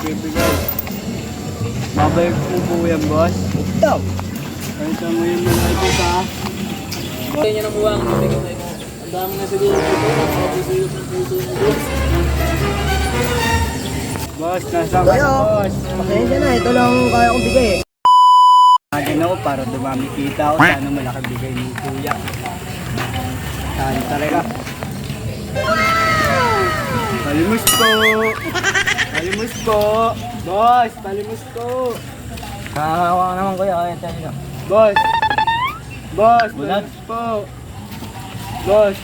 nagbibigay. Mabalik po yan, boss. Ito. Kahit mo yung mga ito ha. Kaya niya ng buwang, nabigay mo. Ang dami na siguro ito, nakapusuyot ng puso mo, boss. Boss, nasaan ka na, boss? Pasensya na, ito lang kaya kong bigay eh. Nagin ako para dumami kita ako. Sana malaki bigay ni kuya. Sana talaga. Palimus po. Palimus po. Boss, palimus po. Nakakawa ka naman kuya, kaya tayo na. Boss. Boss, Bulag. palimus po. Boss.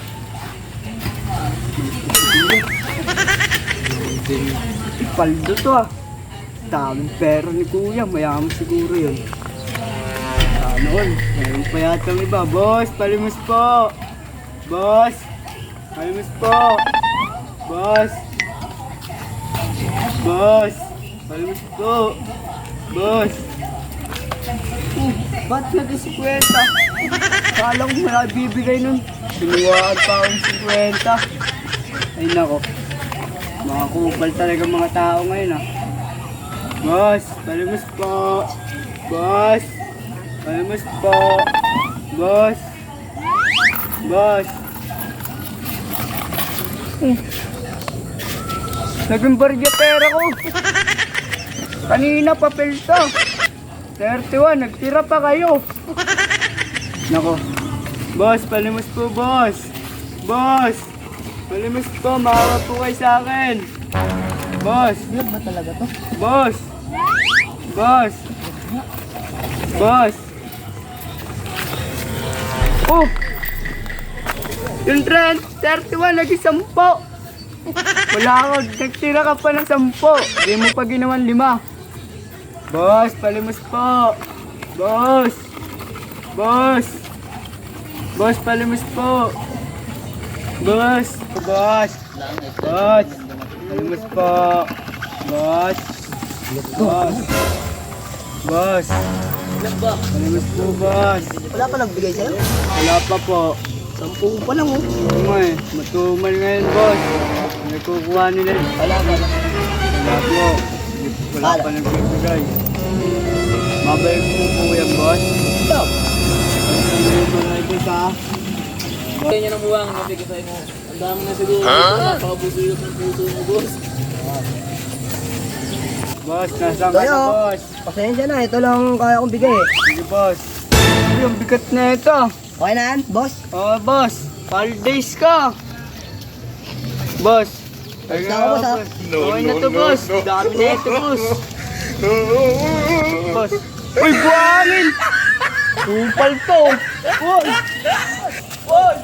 Paldo to ah. Daming pera ni kuya. Mayaman siguro yun. Ano all? Meron pa yata may iba. Boss, palimus po. Boss. Palimus po. Boss. Boss. Palimus po. Boss. Ba't nag-50? Kala ko may bibigay nun. Sinuwaan pa akong 50. Ay nako. Mga kupal talaga mga tao ngayon ah. Boss, palimus po. Boss. Palimus po. Boss. Boss. Naging barya pera ko. Kanina papel to. 31, nagtira pa kayo. Nako. Boss, palimus po, boss. Boss. Palimus po, maawa po kayo sa akin. Boss. Yun ba talaga to? Boss. Boss. Boss. Oh. Yung 31, naging 10. Wala ako, nagtira ka pa ng 10. Hindi mo pa ginawan 5. Boss, palimus po. Boss. Boss. Boss, palimus po. Boss. Boss. Boss. Palimus po. Boss. Boss. Boss. Ilan ba? Palimus po, boss. Wala pa nagbigay sa'yo? Wala pa po. 10 pa lang oh. Umay, matumal ngayon, boss. Nagkukuha nila. Wala pa lang. Wala po. Wala pa nagbibigay. Mabalik po yan, boss. Ito. Ano yung mga ito sa... Kaya niya ng buwang, nabigay mo. Ang dami na siguro ito, nakapusuyot ng puso mo, boss. Boss, nasaan ka na, Tayo. boss? Pasensya na, ito lang kaya kong bigay eh. Sige, boss. Uy, ang bigat na ito. Okay na yan, boss? Oh, boss. 5 days ka. Boss. Basta ako, boss, ha? Okay na to, boss. Dami na ito, boss. Boss. Uy, buhangin! Kupal to. Boss. Boss.